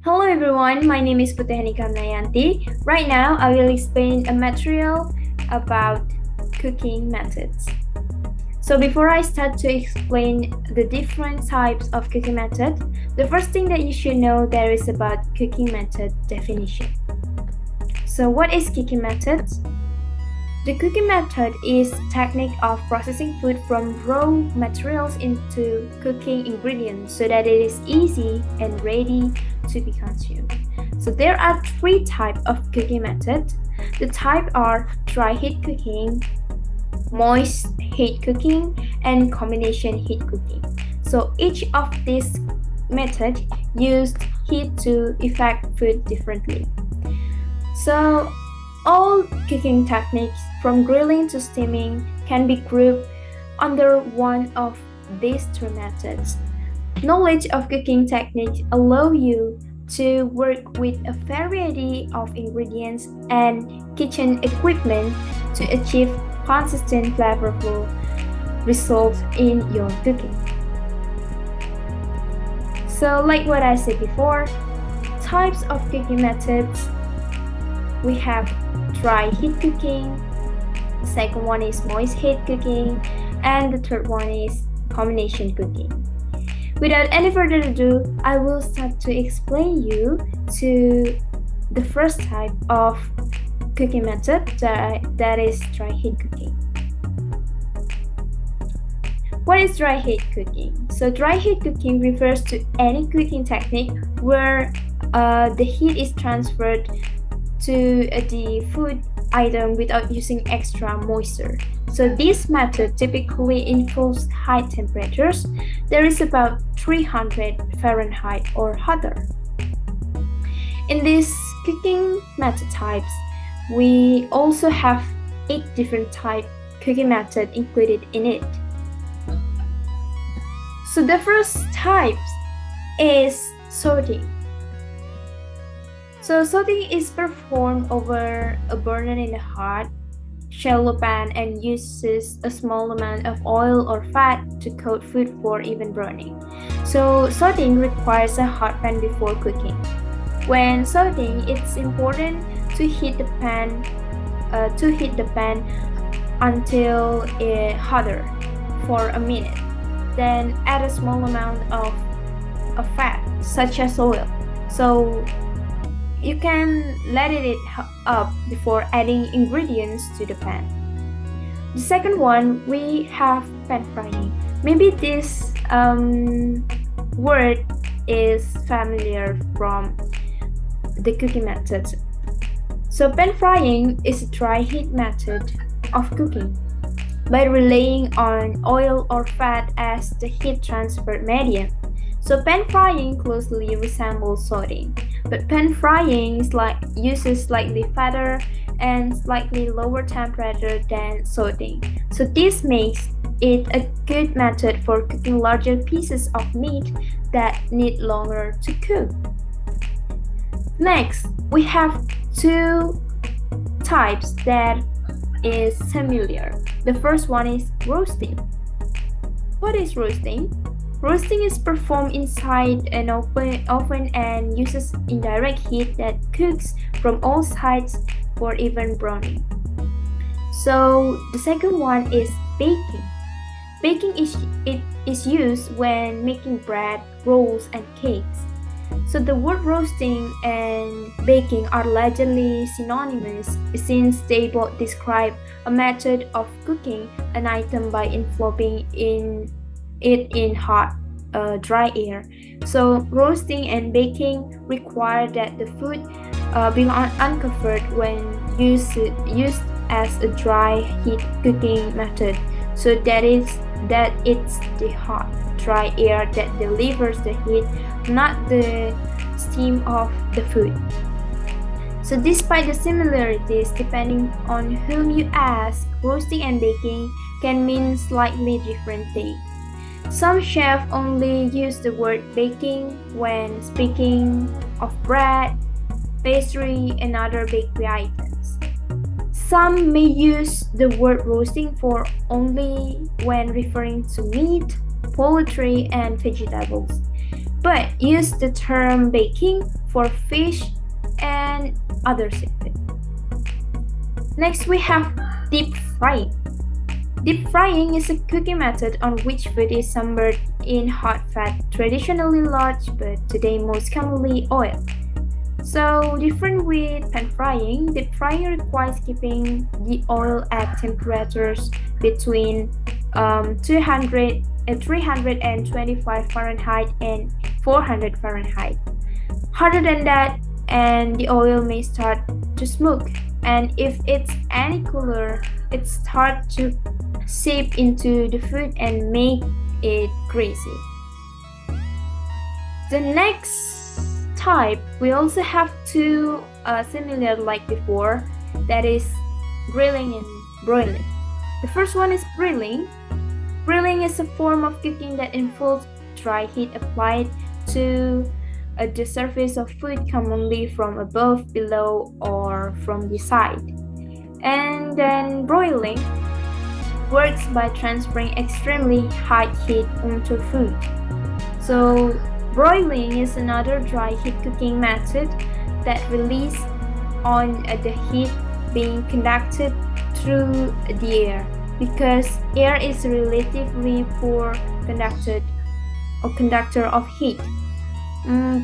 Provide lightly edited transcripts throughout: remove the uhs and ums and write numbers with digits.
Hello everyone, my name is Putu Heny Karmilayanti. Right now, I will explain a material about cooking methods. So before I start to explain the different types of cooking method, the first thing that you should know there is about cooking method definition. So what is cooking method? The cooking method is technique of processing food from raw materials into cooking ingredients so that it is easy and ready to be consumed. So there are three types of cooking methods. The type are dry heat cooking, moist heat cooking, and combination heat cooking. So each of these methods used heat to affect food differently. So all cooking techniques from grilling to steaming can be grouped under one of these three methods. Knowledge of cooking techniques allow you to work with a variety of ingredients and kitchen equipment to achieve consistent flavorful results in your cooking. So like what I said before, types of cooking methods, we have dry heat cooking, the second one is moist heat cooking, and the third one is combination cooking. Without any further ado, I will start to explain you to the first type of cooking method that is dry heat cooking. What is dry heat cooking? So dry heat cooking refers to any cooking technique where the heat is transferred to the food item without using extra moisture. So this method typically involves high temperatures. There is about 300 Fahrenheit or hotter. In these cooking method types, we also have 8 different type cooking methods included in it. So the first type is sauteing. So sauteing is performed over a burner in a hot, shallow pan and uses a small amount of oil or fat to coat food for even browning. So sauteing requires a hot pan before cooking. When sauteing, it's important to heat the pan until it's hotter for a minute. Then add a small amount of fat, such as oil. So you can let it up before adding ingredients to the pan. The second one, we have pan frying. Maybe this word is familiar from the cooking methods. So pan frying is a dry heat method of cooking by relying on oil or fat as the heat transfer medium. So pan frying closely resembles sauteing, but pan frying uses slightly fatter and slightly lower temperature than sauteing. So this makes it a good method for cooking larger pieces of meat that need longer to cook. Next, we have 2 types that is similar. The first one is roasting. What is roasting? Roasting is performed inside an oven and uses indirect heat that cooks from all sides for even browning. So the second one is baking. Baking is used when making bread, rolls, and cakes. So the word roasting and baking are largely synonymous since they both describe a method of cooking an item by enveloping it in hot, dry air. So roasting and baking require that the food be uncovered when used as a dry heat cooking method. So that it's the hot, dry air that delivers the heat, not the steam of the food. So despite the similarities, depending on whom you ask, roasting and baking can mean slightly different things. Some chefs only use the word baking when speaking of bread, pastry, and other bakery items. Some may use the word roasting for only when referring to meat, poultry, and vegetables. but use the term baking for fish and other seafood. Next, we have deep frying. Deep frying is a cooking method on which food is simmered in hot fat, traditionally lard, but today most commonly oil. So, different with pan frying, deep frying requires keeping the oil at temperatures between 325 Fahrenheit and 400 Fahrenheit. Hotter than that, and the oil may start to smoke. And if it's any cooler, it starts to seep into the food and make it greasy. The next type, we also have two similar like before, that is grilling and broiling. The first one is grilling. Grilling is a form of cooking that involves dry heat applied to the surface of food, commonly from above, below, or from the side. And then broiling works by transferring extremely high heat onto food. So broiling is another dry heat cooking method that relies on the heat being conducted through the air, because air is a relatively poor conductor of heat.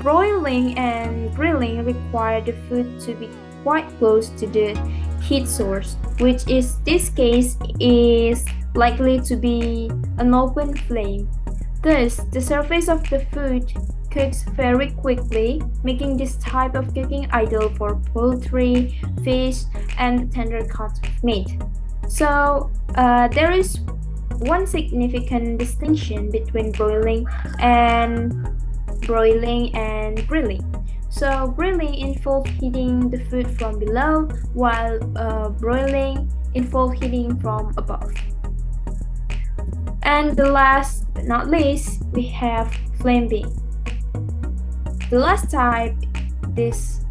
Broiling and grilling require the food to be quite close to the heat source, which in this case is likely to be an open flame. Thus, the surface of the food cooks very quickly, making this type of cooking ideal for poultry, fish, and tender cuts of meat. So, there is one significant distinction between broiling and grilling. So grilling involves heating the food from below, while broiling involves heating from above. And the last but not least, we have flambing. The last type, this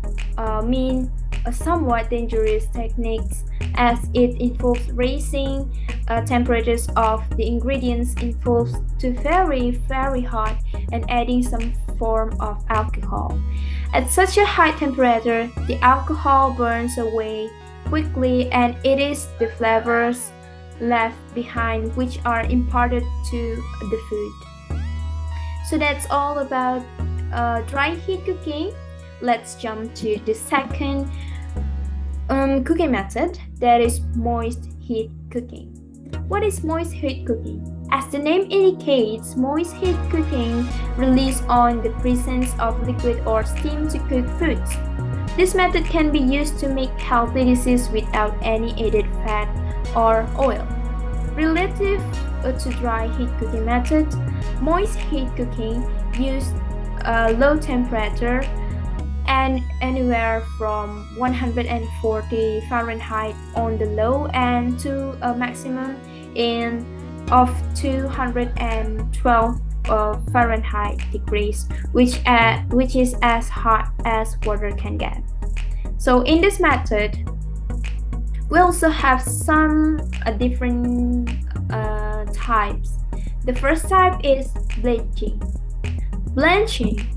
means a somewhat dangerous technique, as it involves raising temperatures of the ingredients involved to very, very hot and adding some form of alcohol. At such a high temperature, the alcohol burns away quickly, and it is the flavors left behind which are imparted to the food. So that's all about dry heat cooking. Let's jump to the second cooking method, that is moist heat cooking. What is moist heat cooking? As the name indicates, moist heat cooking relies on the presence of liquid or steam to cook foods. This method can be used to make healthy dishes without any added fat or oil. Relative to dry heat cooking method, moist heat cooking uses low temperature and anywhere from 140 Fahrenheit on the low end to a maximum of 212 Fahrenheit degrees, which is as hot as water can get. So in this method, we also have some different types. The first type is blanching. Blanching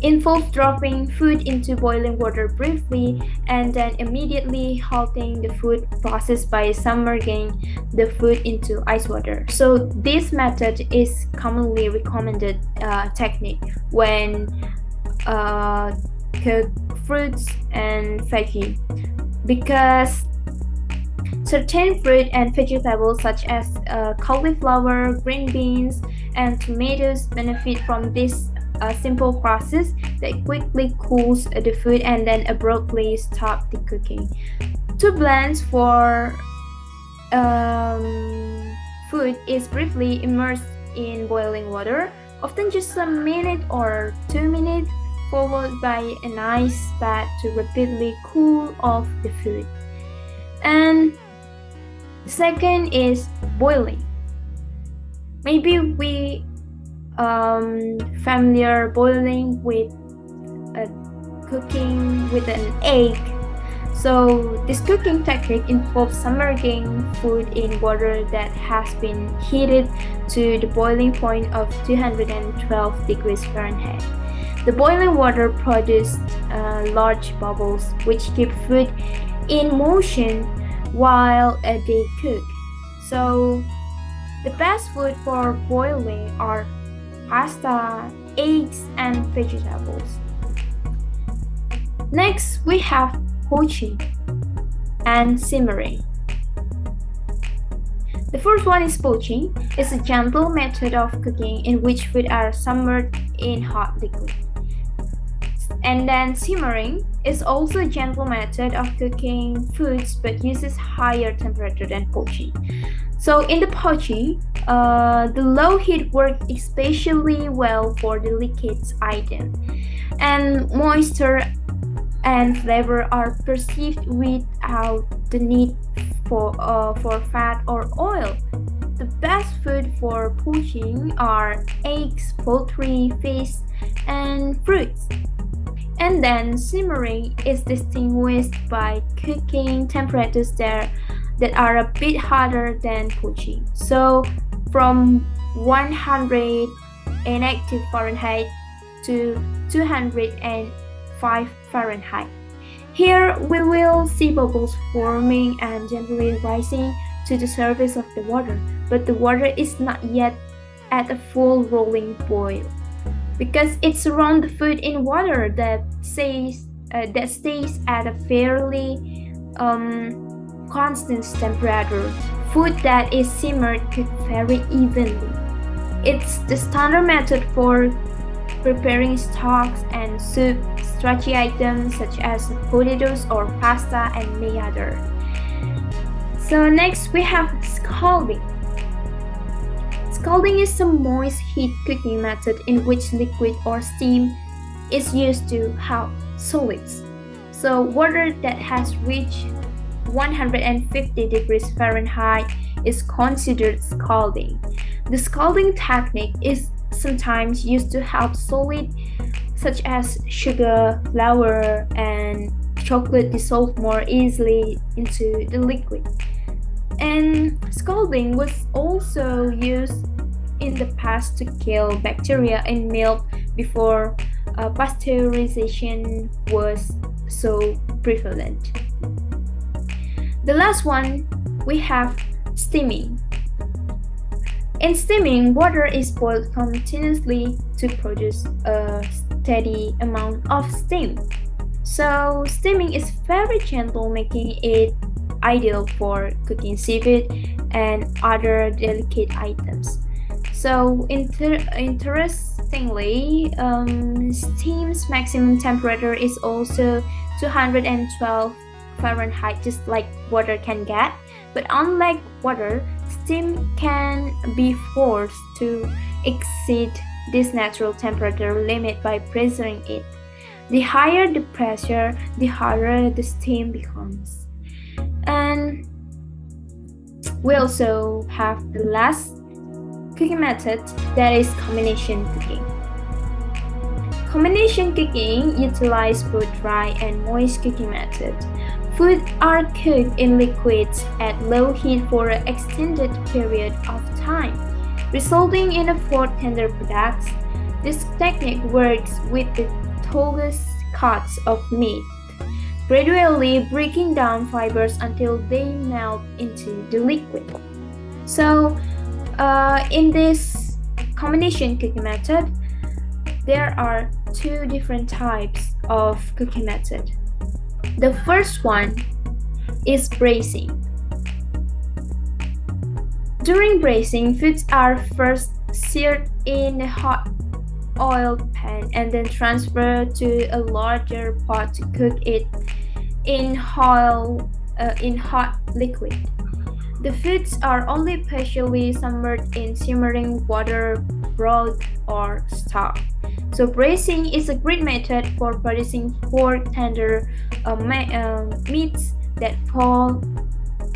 involves dropping food into boiling water briefly and then immediately halting the food process by submerging the food into ice water. So this method is commonly recommended technique when cook fruits and veggie, because certain fruit and vegetables such as cauliflower, green beans, and tomatoes benefit from this simple process that quickly cools the food and then abruptly stop the cooking. To blanch for food is briefly immersed in boiling water, often just a minute or 2 minutes, followed by an ice bath to rapidly cool off the food. And second is boiling. Maybe we familiar boiling with cooking with an egg. So this cooking technique involves submerging food in water that has been heated to the boiling point of 212 degrees Fahrenheit. The boiling water produces large bubbles which keep food in motion while they cook. So the best food for boiling are pasta, eggs, and vegetables. Next, we have poaching and simmering. The first one is poaching. It's a gentle method of cooking in which food are submerged in hot liquid. And then simmering is also a gentle method of cooking foods but uses higher temperature than poaching. So in the poaching, the low heat works especially well for the liquids item, and moisture and flavor are perceived without the need for fat or oil. The best food for poaching are eggs, poultry, fish, and fruits. And then simmering is distinguished by cooking temperatures that are a bit hotter than poaching. So from 100 negative Fahrenheit to 205 Fahrenheit. Here we will see bubbles forming and gently rising to the surface of the water, but the water is not yet at a full rolling boil, because it surrounds the food in water that stays at a fairly constant temperature. Food that is simmered cook very evenly. It's the standard method for preparing stocks and soup, starchy items such as potatoes or pasta, and many others. So next we have scalding. Scalding is a moist heat cooking method in which liquid or steam is used to help solids. So water that has reached 150 degrees Fahrenheit is considered scalding. The scalding technique is sometimes used to help solid such as sugar, flour, and chocolate dissolve more easily into the liquid. And scalding was also used in the past to kill bacteria in milk before pasteurization was so prevalent. The last one, we have steaming. In steaming, water is boiled continuously to produce a steady amount of steam. So steaming is very gentle, making it ideal for cooking seafood and other delicate items. So interestingly, steam's maximum temperature is also 212 Fahrenheit, just like water can get. But unlike water, steam can be forced to exceed this natural temperature limit by pressuring it. The higher the pressure, the hotter the steam becomes. And we also have the last cooking method, that is combination cooking. Combination cooking utilizes both dry and moist cooking methods. Food are cooked in liquids at low heat for an extended period of time, resulting in a four tender products. This technique works with the tallest cuts of meat, gradually breaking down fibers until they melt into the liquid. So, in this combination cooking method, there are two different types of cooking method. The first one is braising. During braising, foods are first seared in a hot oil pan and then transferred to a larger pot to cook it in hot liquid. The foods are only partially submerged in simmering water, broth, or stock. So braising is a great method for producing four tender meats that fall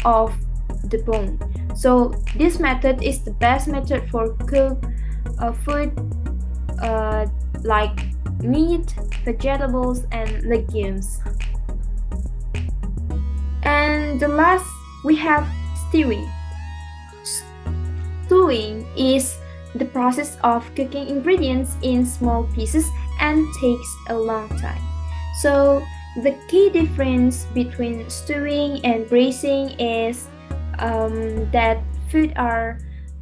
off the bone. So this method is the best method for cook food like meat, vegetables, and legumes. the last, we have stewing. Stewing is the process of cooking ingredients in small pieces and takes a long time. So the key difference between stewing and braising is that food are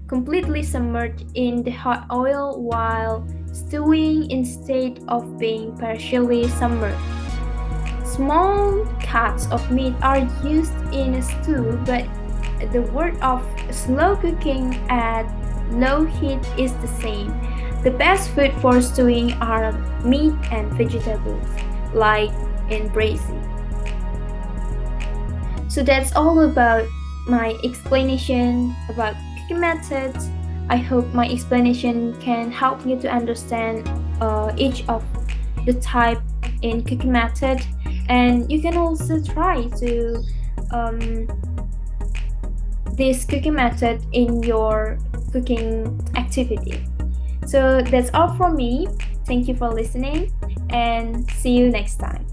completely submerged in the hot oil, while stewing instead of being partially submerged. Small cuts of meat are used in a stew, but the word of slow cooking at low heat is the same. The best food for stewing are meat and vegetables, like in braising. So that's all about my explanation about cooking methods. I hope my explanation can help you to understand each of the type in cooking method, and you can also try to this cooking method in your cooking activity. So that's all from me. Thank you for listening and see you next time.